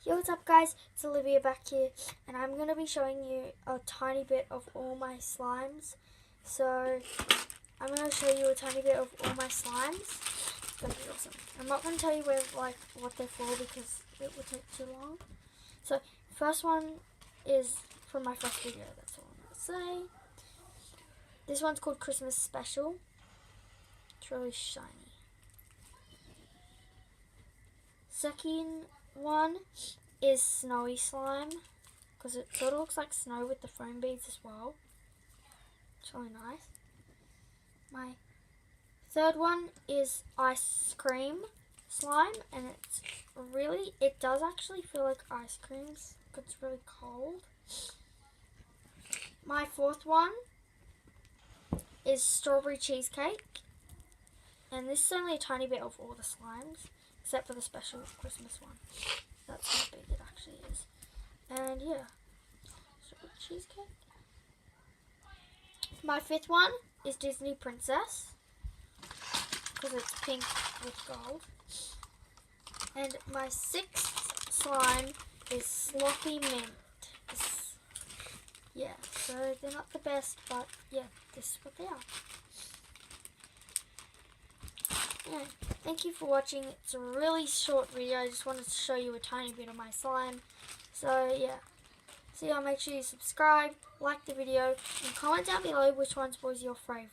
Yo, what's up guys, it's Olivia back here, and I'm going to be showing you a tiny bit of all my slimes. So, I'm going to show you a tiny bit of all my slimes. It's going to be awesome. I'm not going to tell you what they're for because it would take too long. So, first one is from my first video, that's all I'm going to say. This one's called Christmas Special. It's really shiny. Second one is Snowy Slime, because it sort of looks like snow with the foam beads as well. It's really nice. My third one is Ice Cream Slime, and it does actually feel like ice creams because it's really cold. My fourth one is Strawberry Cheesecake, and this is only a tiny bit of all the slimes, except for the special Christmas one. That's how big it actually is. And yeah, strawberry cheesecake. My fifth one is Disney Princess, because it's pink with gold. And my sixth slime is Sloppy Mint. Yeah, so they're not the best, but yeah, this is what they are. Yeah, thank you for watching. It's a really short video. I just wanted to show you a tiny bit of my slime. So yeah, so yeah, make sure you subscribe, like the video, and comment down below which one was your favorite.